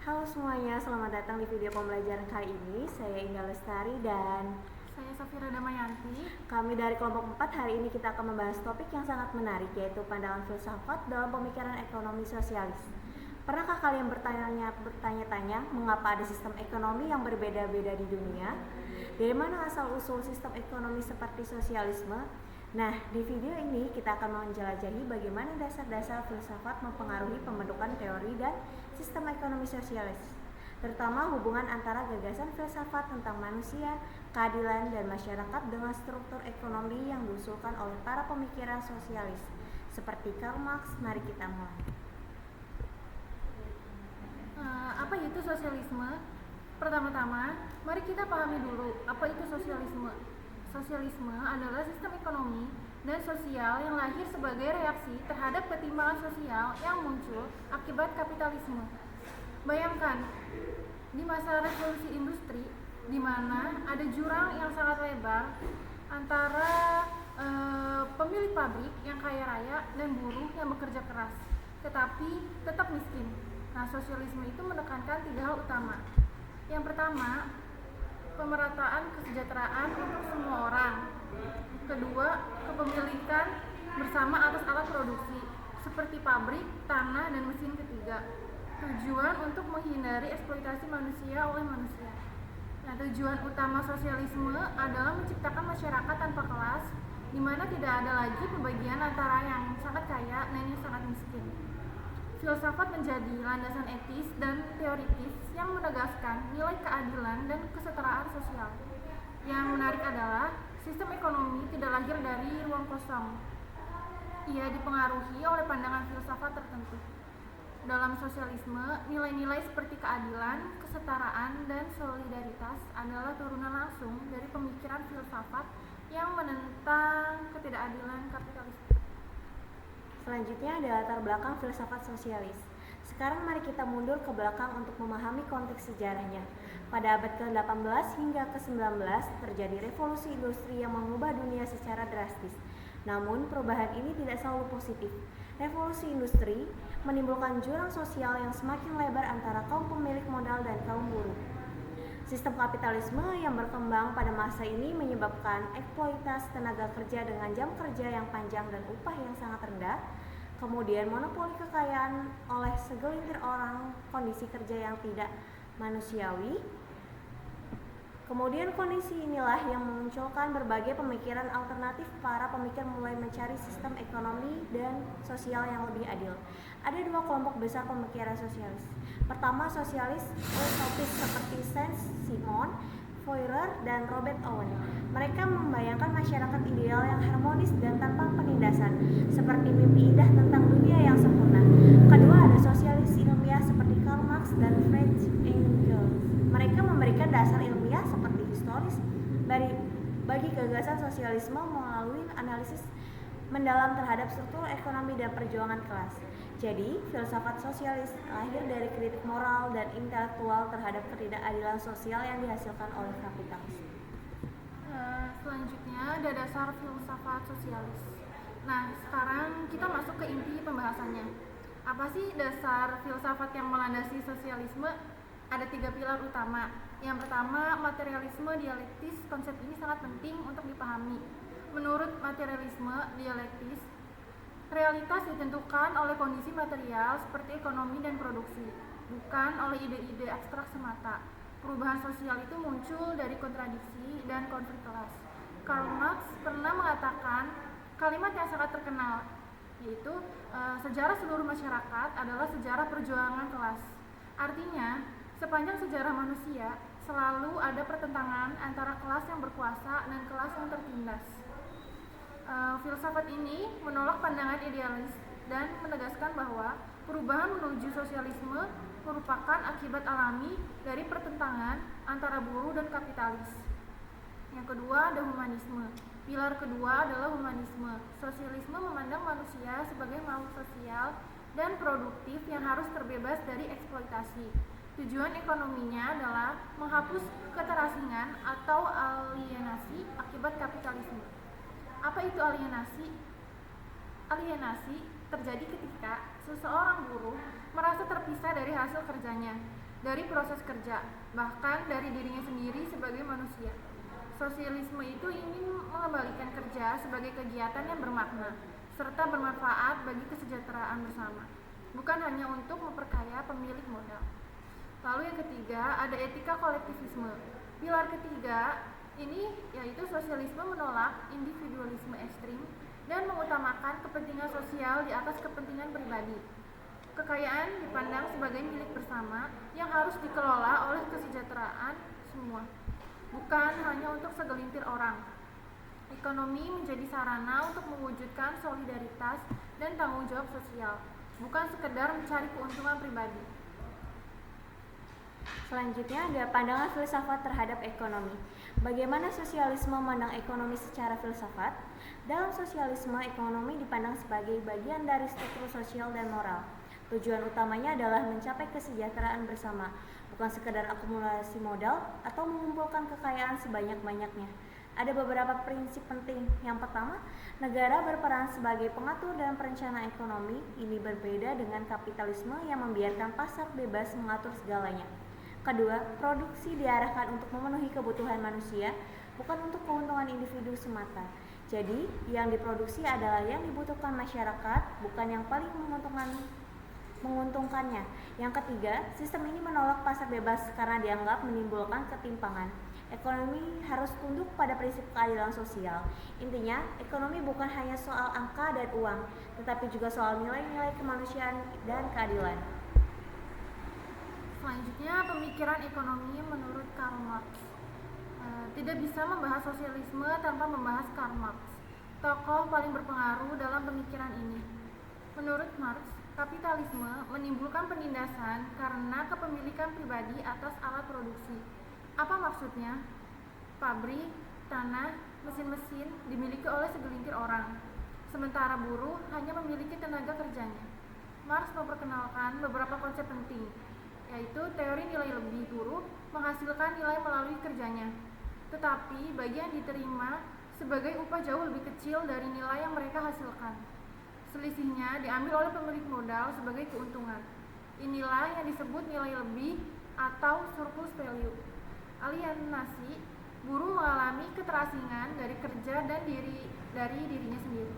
Halo semuanya, selamat datang di video pembelajaran kali ini. Saya Indah Lestari dan Saya Safira Damayanti. kami dari kelompok 4. Hari ini kita akan membahas topik yang sangat menarik, yaitu pandangan filsafat dalam pemikiran ekonomi sosialis. Pernahkah kalian bertanya-tanya mengapa ada sistem ekonomi yang berbeda-beda di dunia? Dari mana asal-usul sistem ekonomi seperti sosialisme? Nah, di video ini kita akan menjelajahi bagaimana dasar-dasar filsafat mempengaruhi pembentukan teori dan sistem ekonomi sosialis, terutama hubungan antara gagasan filsafat tentang manusia, keadilan, dan masyarakat dengan struktur ekonomi yang diusulkan oleh para pemikiran sosialis, seperti Karl Marx. Mari kita mulai. Apa itu sosialisme? Pertama-tama, mari kita pahami dulu apa itu sosialisme. Sosialisme adalah sistem ekonomi dan sosial yang lahir sebagai reaksi terhadap ketimpangan sosial yang muncul akibat kapitalisme. Bayangkan, di masa revolusi industri, di mana ada jurang yang sangat lebar antara pemilik pabrik yang kaya raya dan buruh yang bekerja keras, tetapi tetap miskin. Nah, sosialisme itu menekankan 3 hal utama. Yang pertama, pemerataan kesejahteraan untuk semua orang. Kedua, kepemilikan bersama atas alat produksi seperti pabrik, tanah, dan mesin. Ketiga, tujuan untuk menghindari eksploitasi manusia oleh manusia. Nah, tujuan utama sosialisme adalah menciptakan masyarakat tanpa kelas, di mana tidak ada lagi pembagian antara yang sangat kaya dan yang sangat miskin. Filsafat menjadi landasan etis dan teoritis yang menegaskan nilai keadilan dan kesetaraan sosial. Yang menarik adalah sistem ekonomi tidak lahir dari ruang kosong. Ia dipengaruhi oleh pandangan filsafat tertentu. Dalam sosialisme, nilai-nilai seperti keadilan, kesetaraan, dan solidaritas adalah turunan langsung dari pemikiran filsafat yang menentang ketidakadilan kapitalisme. Selanjutnya ada latar belakang filsafat sosialis. Sekarang mari kita mundur ke belakang untuk memahami konteks sejarahnya. Pada abad ke-18 hingga ke-19 terjadi revolusi industri yang mengubah dunia secara drastis. Namun perubahan ini tidak selalu positif. Revolusi industri menimbulkan jurang sosial yang semakin lebar antara kaum pemilik modal dan kaum buruh. Sistem kapitalisme yang berkembang pada masa ini menyebabkan eksploitasi tenaga kerja dengan jam kerja yang panjang dan upah yang sangat rendah, kemudian monopoli kekayaan oleh segelintir orang, kondisi kerja yang tidak manusiawi. Kemudian kondisi inilah yang memunculkan berbagai pemikiran alternatif. Para pemikir mulai mencari sistem ekonomi dan sosial yang lebih adil. Ada 2 kelompok besar pemikiran sosialis. Pertama, sosialis utopis seperti Saint-Simon, Fourier, dan Robert Owen. Mereka membayangkan masyarakat ideal yang harmonis dan tanpa penindasan, seperti mimpi indah tentang dunia yang sempurna. Kedua, ada sosialis ilmiah seperti Karl Marx dan Friedrich Engels. Mereka memberikan dasar ilmiah seperti historis bagi gagasan sosialisme melalui analisis mendalam terhadap struktur ekonomi dan perjuangan kelas. Jadi, filsafat sosialis lahir dari kritik moral dan intelektual terhadap ketidakadilan sosial yang dihasilkan oleh kapitalis. Selanjutnya ada dasar filsafat sosialis. Nah, sekarang kita masuk ke inti pembahasannya. Apa sih dasar filsafat yang melandasi sosialisme? Ada 3 pilar utama. Yang pertama, materialisme dialektis. Konsep ini sangat penting untuk dipahami. Menurut materialisme dialektis, realitas ditentukan oleh kondisi material seperti ekonomi dan produksi, bukan oleh ide-ide abstrak semata. Perubahan sosial itu muncul dari kontradiksi dan konflik kelas. Karl Marx pernah mengatakan kalimat yang sangat terkenal, yaitu sejarah seluruh masyarakat adalah sejarah perjuangan kelas. Artinya, sepanjang sejarah manusia selalu ada pertentangan antara kelas yang berkuasa dan kelas yang tertindas. Filsafat ini menolak pandangan idealis dan menegaskan bahwa perubahan menuju sosialisme merupakan akibat alami dari pertentangan antara buruh dan kapitalis. Yang kedua ada humanisme. Pilar kedua adalah humanisme. Sosialisme memandang manusia sebagai makhluk sosial dan produktif yang harus terbebas dari eksploitasi. Tujuan ekonominya adalah menghapus keterasingan atau alienasi akibat kapitalisme. Apa itu alienasi? Alienasi terjadi ketika seseorang buruh merasa terpisah dari hasil kerjanya. dari proses kerja, bahkan dari dirinya sendiri sebagai manusia. Sosialisme itu ingin mengembalikan kerja sebagai kegiatan yang bermakna serta bermanfaat bagi kesejahteraan bersama, bukan hanya untuk memperkaya pemilik modal. Lalu yang ketiga, ada etika kolektivisme. Pilar ketiga ini yaitu sosialisme menolak individualisme ekstrim dan mengutamakan kepentingan sosial di atas kepentingan pribadi. Kekayaan dipandang sebagai milik bersama yang harus dikelola oleh kesejahteraan semua, bukan hanya untuk segelintir orang. Ekonomi menjadi sarana untuk mewujudkan solidaritas dan tanggung jawab sosial, bukan sekedar mencari keuntungan pribadi. Selanjutnya ada pandangan filsafat terhadap ekonomi. Bagaimana sosialisme memandang ekonomi secara filsafat? Dalam sosialisme, ekonomi dipandang sebagai bagian dari struktur sosial dan moral. Tujuan utamanya adalah mencapai kesejahteraan bersama, bukan sekedar akumulasi modal atau mengumpulkan kekayaan sebanyak-banyaknya. Ada beberapa prinsip penting. Yang pertama, negara berperan sebagai pengatur dan perencana ekonomi. Ini berbeda dengan kapitalisme yang membiarkan pasar bebas mengatur segalanya. Kedua, produksi diarahkan untuk memenuhi kebutuhan manusia, bukan untuk keuntungan individu semata. Jadi, yang diproduksi adalah yang dibutuhkan masyarakat, bukan yang paling menguntungkannya. Yang ketiga, sistem ini menolak pasar bebas karena dianggap menimbulkan ketimpangan. Ekonomi harus tunduk pada prinsip keadilan sosial. Intinya, ekonomi bukan hanya soal angka dan uang, tetapi juga soal nilai-nilai kemanusiaan dan keadilan. Selanjutnya, pemikiran ekonomi menurut Karl Marx. Tidak bisa membahas sosialisme tanpa membahas Karl Marx, tokoh paling berpengaruh dalam pemikiran ini. Menurut Marx, kapitalisme menimbulkan penindasan karena kepemilikan pribadi atas alat produksi. Apa maksudnya? Pabrik, tanah, mesin-mesin dimiliki oleh segelintir orang, sementara buruh hanya memiliki tenaga kerjanya. Marx memperkenalkan beberapa konsep penting, yaitu teori nilai lebih. Buruh menghasilkan nilai melalui kerjanya, tetapi bagi yang diterima sebagai upah jauh lebih kecil dari nilai yang mereka hasilkan. Selisihnya diambil oleh pemilik modal sebagai keuntungan. Inilah yang disebut nilai lebih atau surplus value. Alienasi, buruh mengalami keterasingan dari kerja dan dari dirinya sendiri.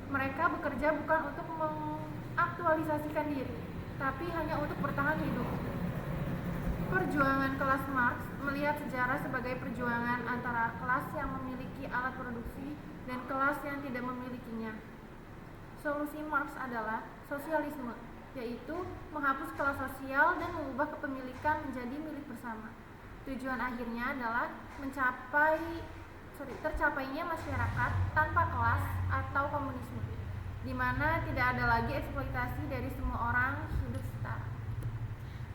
Mereka bekerja bukan untuk mengaktualisasikan diri, tapi hanya untuk bertahan hidup. Perjuangan kelas Marx melihat sejarah sebagai perjuangan antara kelas yang memiliki alat produksi dan kelas yang tidak memilikinya. Solusi Marx adalah sosialisme, yaitu menghapus kelas sosial dan mengubah kepemilikan menjadi milik bersama. Tujuan akhirnya adalah tercapainya masyarakat tanpa kelas atau komunisme, di mana tidak ada lagi eksploitasi dari semua orang hidup setara.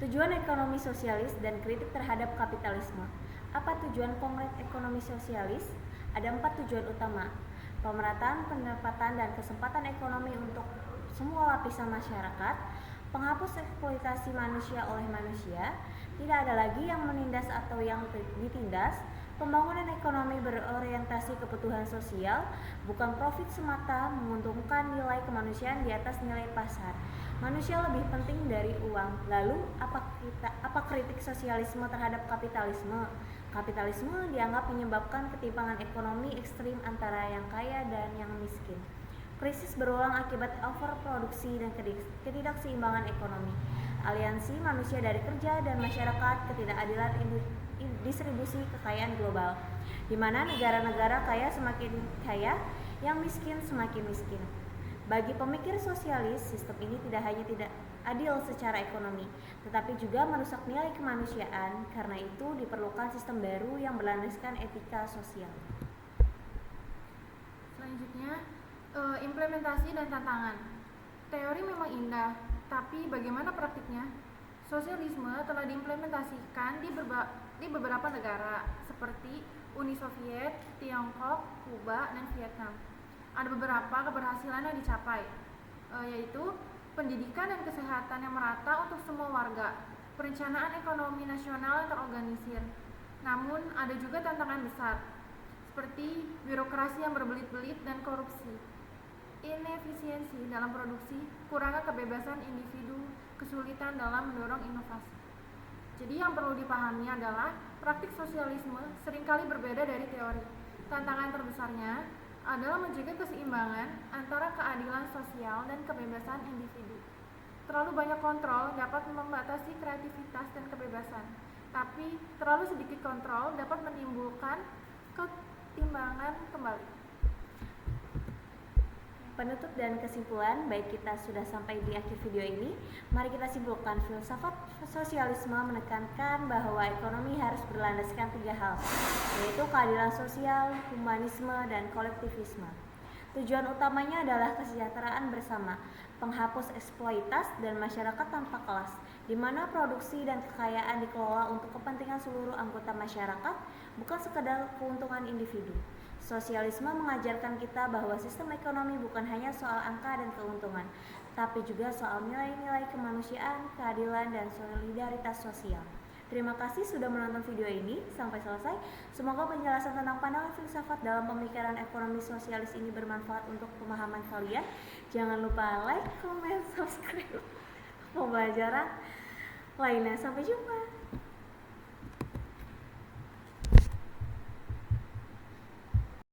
Tujuan ekonomi sosialis dan kritik terhadap kapitalisme. Apa tujuan konkret ekonomi sosialis? Ada 4 tujuan utama. Pemerataan pendapatan dan kesempatan ekonomi untuk semua lapisan masyarakat, penghapus eksploitasi manusia oleh manusia, tidak ada lagi yang menindas atau yang ditindas, pembangunan ekonomi berorientasi kebutuhan sosial, bukan profit semata, menguntungkan nilai kemanusiaan di atas nilai pasar. Manusia lebih penting dari uang. Lalu, apa kritik sosialisme terhadap kapitalisme? Kapitalisme dianggap menyebabkan ketimpangan ekonomi ekstrim antara yang kaya dan yang miskin. Krisis berulang akibat overproduksi dan ketidakseimbangan ekonomi. Aliansi manusia dari kerja dan masyarakat, ketidakadilan distribusi kekayaan global, di mana negara-negara kaya semakin kaya, yang miskin semakin miskin. Bagi pemikir sosialis, sistem ini tidak hanya tidak adil secara ekonomi, tetapi juga merusak nilai kemanusiaan. Karena itu diperlukan sistem baru yang berlandaskan etika sosial. Selanjutnya, implementasi dan tantangan. Teori memang indah, tapi bagaimana praktiknya? Sosialisme telah diimplementasikan di beberapa negara seperti Uni Soviet, Tiongkok, Kuba, dan Vietnam. Ada beberapa keberhasilan yang dicapai, yaitu pendidikan dan kesehatan yang merata untuk semua warga, perencanaan ekonomi nasional yang terorganisir. Namun ada juga tantangan besar, seperti birokrasi yang berbelit-belit dan korupsi, inefisiensi dalam produksi, kurangnya kebebasan individu, kesulitan dalam mendorong inovasi. Jadi yang perlu dipahami adalah praktik sosialisme seringkali berbeda dari teori. Tantangan terbesarnya adalah menjaga keseimbangan antara keadilan sosial dan kebebasan individu. Terlalu banyak kontrol dapat membatasi kreativitas dan kebebasan, tapi terlalu sedikit kontrol dapat menimbulkan ketimbangan kembali. Penutup dan kesimpulan, baik kita sudah sampai di akhir video ini. Mari kita simpulkan, filsafat sosialisme menekankan bahwa ekonomi harus berlandaskan 3 hal, yaitu keadilan sosial, humanisme, dan kolektivisme. Tujuan utamanya adalah kesejahteraan bersama, penghapus eksploitasi dan masyarakat tanpa kelas, di mana produksi dan kekayaan dikelola untuk kepentingan seluruh anggota masyarakat, bukan sekedar keuntungan individu. Sosialisme mengajarkan kita bahwa sistem ekonomi bukan hanya soal angka dan keuntungan, tapi juga soal nilai-nilai kemanusiaan, keadilan, dan solidaritas sosial. Terima kasih sudah menonton video ini sampai selesai. Semoga penjelasan tentang pandangan filsafat dalam pemikiran ekonomi sosialis ini bermanfaat untuk pemahaman kalian. Jangan lupa like, comment, subscribe pembelajaran lainnya. Sampai jumpa.